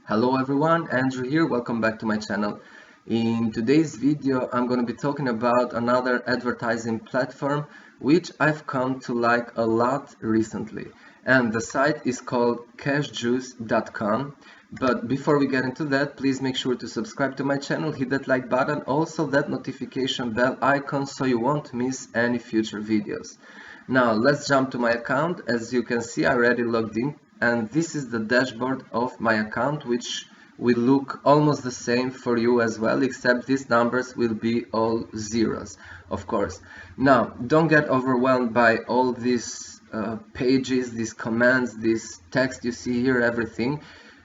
Hello everyone, Andrew here, welcome back to my channel. In today's video I'm going to be talking about another advertising platform which I've come to like a lot recently, and the site is called CashJuice.com. But before we get into that, please make sure to subscribe to my channel, hit that like button, also that notification bell icon so you won't miss any future videos. Now let's jump to my account. As you can see, I already logged in, and this is the dashboard of my account, which will look almost the same for you as well, except these numbers will be all zeros, of course. Now don't get overwhelmed by all these pages, these commands, this text you see here, everything.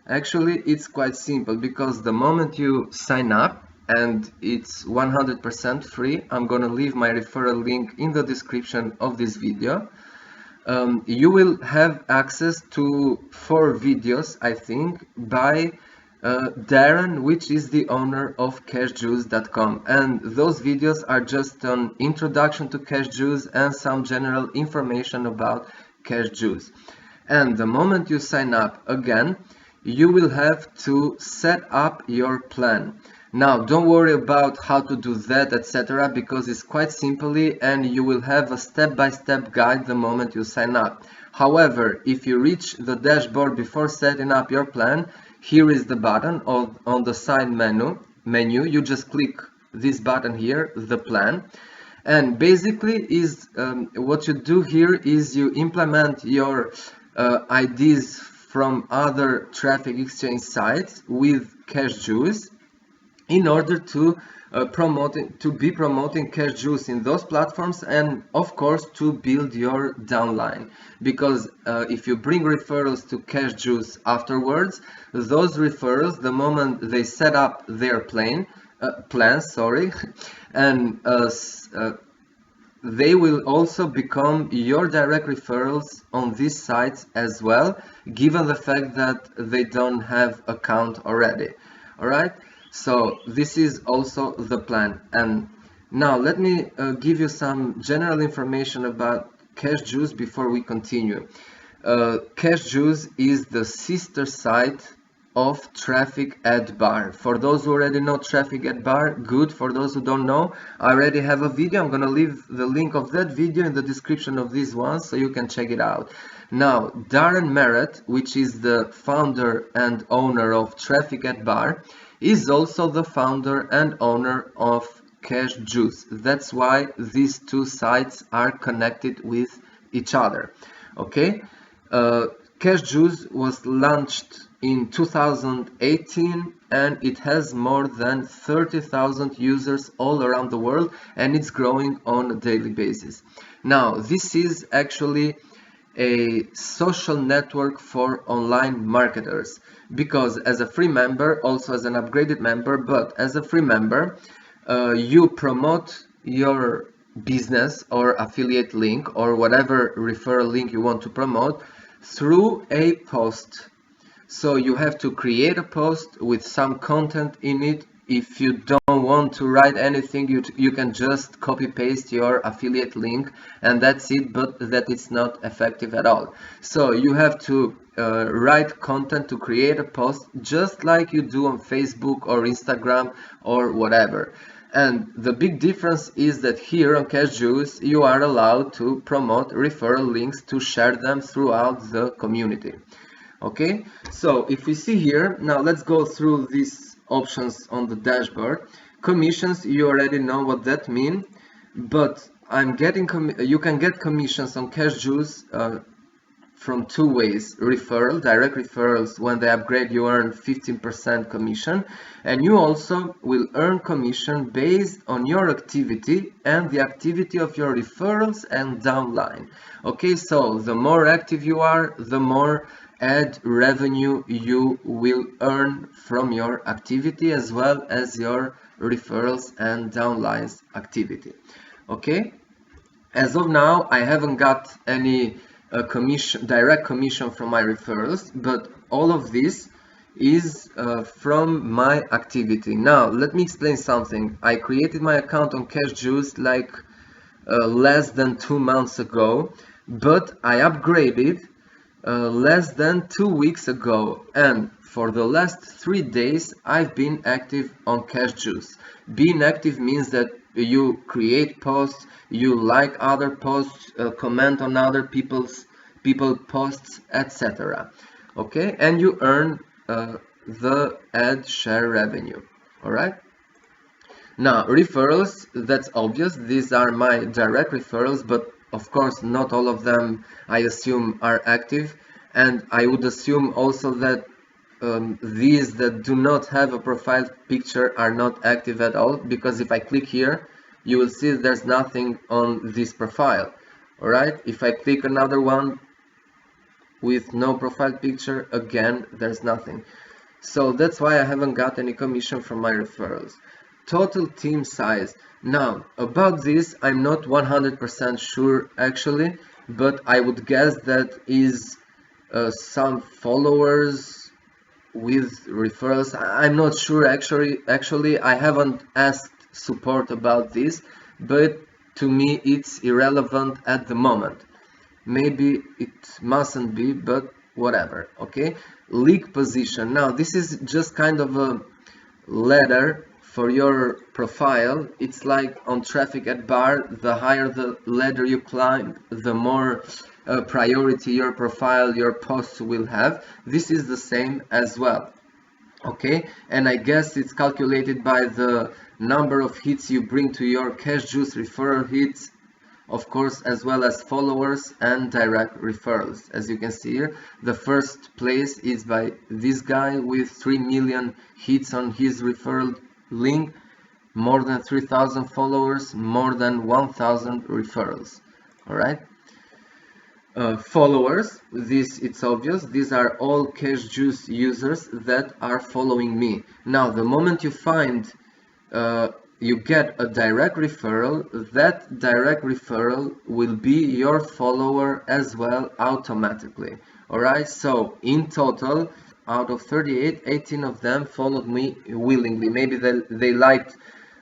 Actually, it's quite simple, because the moment you sign up, and it's 100% free, I'm gonna leave my referral link in the description of this video. You will have access to 4 videos, I think, by Darren, which is the owner of CashJuice.com, and those videos are just an introduction to CashJuice and some general information about CashJuice. And the moment you sign up again, you will have to set up your plan. Now don't worry about how to do that, etc., because it's quite simply, and you will have a step-by-step guide the moment you sign up. However, if you reach the dashboard before setting up your plan, here is the button on the side menu. You just click this button here, the plan, and basically is what you do here is you implement your IDs from other traffic exchange sites with CashJuice in order to be promoting CashJuice in those platforms, and of course to build your downline. Because if you bring referrals to CashJuice afterwards, those referrals, the moment they set up their plans, and they will also become your direct referrals on these sites as well, given the fact that they don't have account already. All right, so this is also the plan. And now let me give you some general information about CashJuice before we continue. CashJuice is the sister site of Traffic Ad Bar. For those who already know Traffic Ad Bar, good. For those who don't know, I already have a video. I'm gonna leave the link of that video in the description of this one so you can check it out. Now, Darren Merritt, which is the founder and owner of Traffic Ad Bar, is also the founder and owner of CashJuice. That's why these two sites are connected with each other. Okay, CashJuice was launched in 2018, and it has more than 30,000 users all around the world, and it's growing on a daily basis. Now, this is actually a social network for online marketers, because as a free member, also as an upgraded member, but as a free member, you promote your business or affiliate link or whatever referral link you want to promote through a post. So you have to create a post with some content in it. If you don't want to write anything, you can just copy paste your affiliate link, and that's it, but that is not effective at all. So you have to write content to create a post, just like you do on Facebook or Instagram or whatever. And the big difference is that here on CashJuice you are allowed to promote referral links to share them throughout the community. Okay, so if we see here, now let's go through these options on the dashboard. Commissions, you already know what that means, but you can get commissions on CashJuice from 2 ways. Direct referrals. When they upgrade, you earn 15% commission, and you also will earn commission based on your activity and the activity of your referrals and downline. Okay, so the more active you are, the more ad revenue you will earn from your activity, as well as your referrals and downlines activity. Okay, as of now I haven't got any direct commission from my referrals, but all of this is from my activity. Now let me explain something. I created my account on CashJuice like less than 2 months ago, but I upgraded less than 2 weeks ago, and for the last 3 days I've been active on CashJuice. Being active means that you create posts, you like other posts, comment on other people's posts, etc. Okay, and you earn the ad share revenue. All right. Now, referrals, that's obvious. These are my direct referrals, but of course, not all of them, I assume, are active. And I would assume also that these that do not have a profile picture are not active at all, because if I click here, you will see there's nothing on this profile. All right. If I click another one with no profile picture, again, there's nothing. So that's why I haven't got any commission from my referrals. Total team size. Now, about this, I'm not 100% sure actually, but I would guess that is some followers with referrals. I'm not sure actually. I haven't asked support about this, but to me it's irrelevant at the moment. Maybe it mustn't be, but whatever. Okay, league position. Now this is just kind of a ladder for your profile. It's like on traffic at bar, the higher the ladder you climb, the more priority your profile, your posts will have. This is the same as well. Okay, and I guess it's calculated by the number of hits you bring to your CashJuice referral hits, of course, as well as followers and direct referrals. As you can see here, the first place is by this guy with 3 million hits on his referral link, more than 3,000 followers, more than 1,000 referrals. All right. Followers, this it's obvious, these are all CashJuice users that are following me. Now, the moment you find you get a direct referral, that direct referral will be your follower as well automatically. Alright, so in total, out of 38, 18 of them followed me willingly. Maybe they liked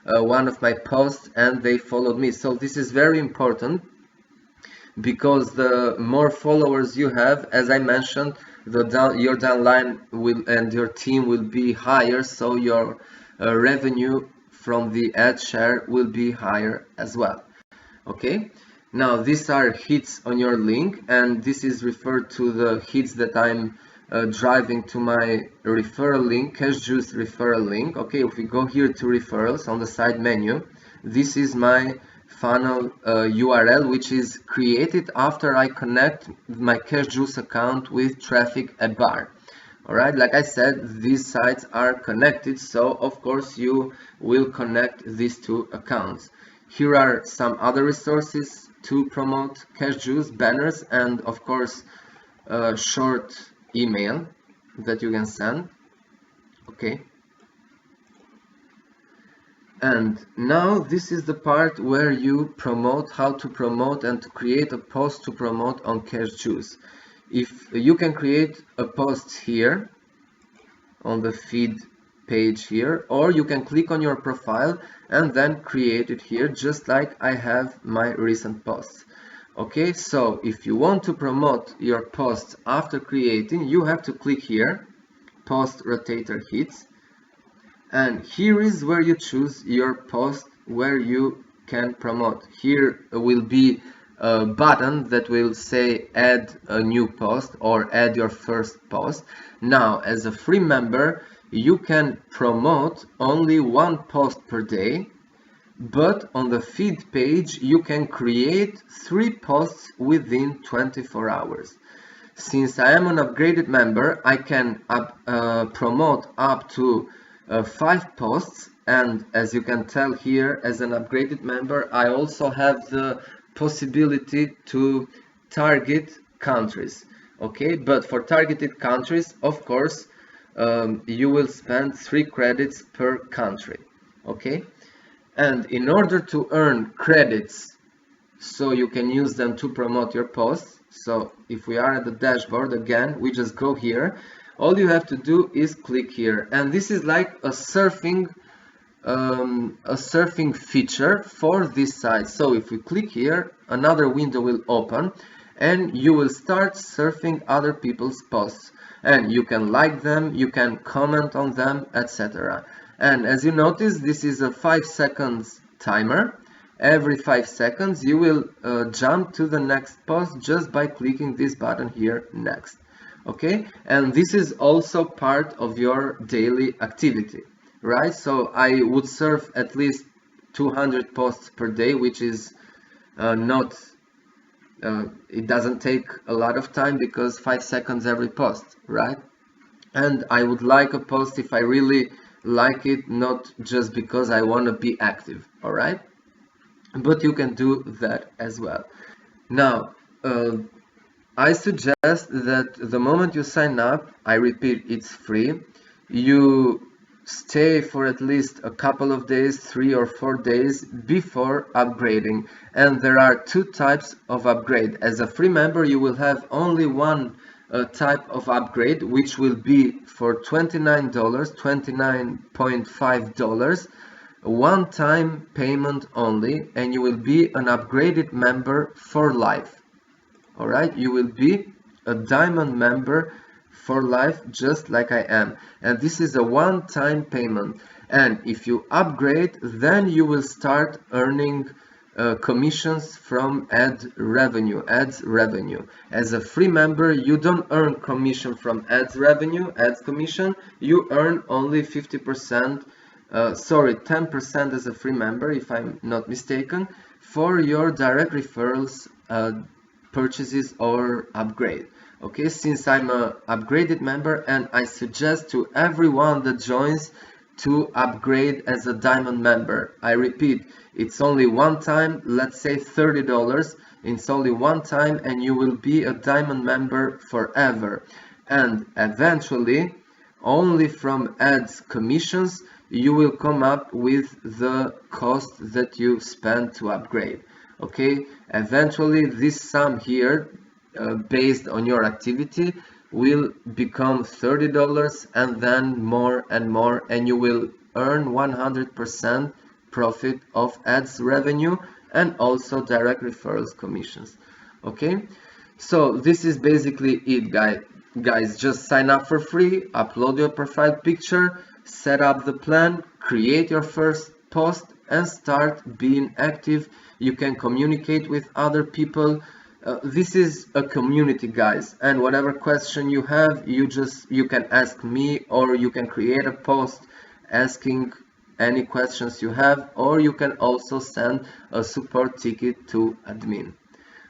one of my posts and they followed me. So this is very important, because the more followers you have, as I mentioned, your downline will and your team will be higher, so your revenue from the ad share will be higher as well. Okay, now these are hits on your link, and this is referred to the hits that I'm driving to my referral link, CashJuice referral link. Okay, if we go here to referrals on the side menu, this is my funnel URL, which is created after I connect my CashJuice account with traffic at bar. Alright, like I said, these sites are connected, so of course you will connect these two accounts. Here are some other resources to promote CashJuice, banners, and of course a short email that you can send. Okay. And now this is the part where you promote, how to promote and to create a post to promote on CashJuice. If you can create a post here on the feed page here, or you can click on your profile and then create it here, just like I have my recent posts. Okay, so if you want to promote your post after creating, you have to click here, post rotator hits, and here is where you choose your post where you can promote. Here will be a button that will say add a new post or add your first post. Now, as a free member, you can promote only one post per day, but on the feed page you can create 3 posts within 24 hours. Since I am an upgraded member, I can promote up to 5 posts, and as you can tell here, as an upgraded member, I also have the possibility to target countries. Okay, but for targeted countries, of course, you will spend 3 credits per country. Okay, and in order to earn credits so you can use them to promote your posts, so if we are at the dashboard again, we just go here. All you have to do is click here, and this is like a surfing feature for this site. So if we click here, another window will open, and you will start surfing other people's posts, and you can like them, you can comment on them, etc. And as you notice, this is a 5 seconds timer. Every 5 seconds you will jump to the next post just by clicking this button here, next. Okay, and this is also part of your daily activity, right? So I would surf at least 200 posts per day, which is not it doesn't take a lot of time, because 5 seconds every post, right? And I would like a post if I really like it, not just because I want to be active, all right? But you can do that as well. Now, I suggest that the moment you sign up, I repeat, it's free, you stay for at least a couple of days, 3 or 4 days before upgrading. And there are 2 types of upgrade. As a free member, you will have only one type of upgrade, which will be for $29, $29.5, one-time payment only, and you will be an upgraded member for life. All right, you will be a diamond member for life, just like I am, and this is a one-time payment. And if you upgrade, then you will start earning commissions from ads revenue. As a free member, you don't earn commission from ads commission. You earn only 50%, 10% as a free member, if I'm not mistaken, for your direct referrals, purchases or upgrade. Okay, since I'm a upgraded member, and I suggest to everyone that joins to upgrade as a diamond member. I repeat, it's only one time, let's say $30. It's only one time, and you will be a diamond member forever. And eventually, only from ads commissions, you will come up with the cost that you spend to upgrade. Okay, eventually this sum here, based on your activity, will become $30, and then more and more, and you will earn 100% profit of ads revenue and also direct referrals commissions. Okay, so this is basically it, guys. Just sign up for free, upload your profile picture, set up the plan, create your first post, and start being active. You can communicate with other people. This is a community, guys, and whatever question you have, you can ask me, or you can create a post asking any questions you have, or you can also send a support ticket to admin.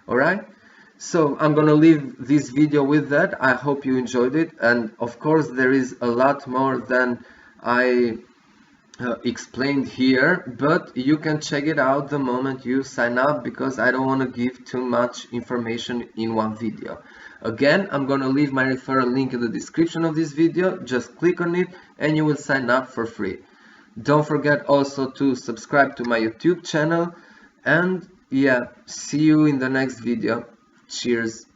All right, so I'm gonna leave this video with that. I hope you enjoyed it, and of course there is a lot more than I explained here, but you can check it out the moment you sign up, because I don't want to give too much information in one video. Again, I'm going to leave my referral link in the description of this video. Just click on it and you will sign up for free. Don't forget also to subscribe to my YouTube channel, and yeah, see you in the next video. Cheers.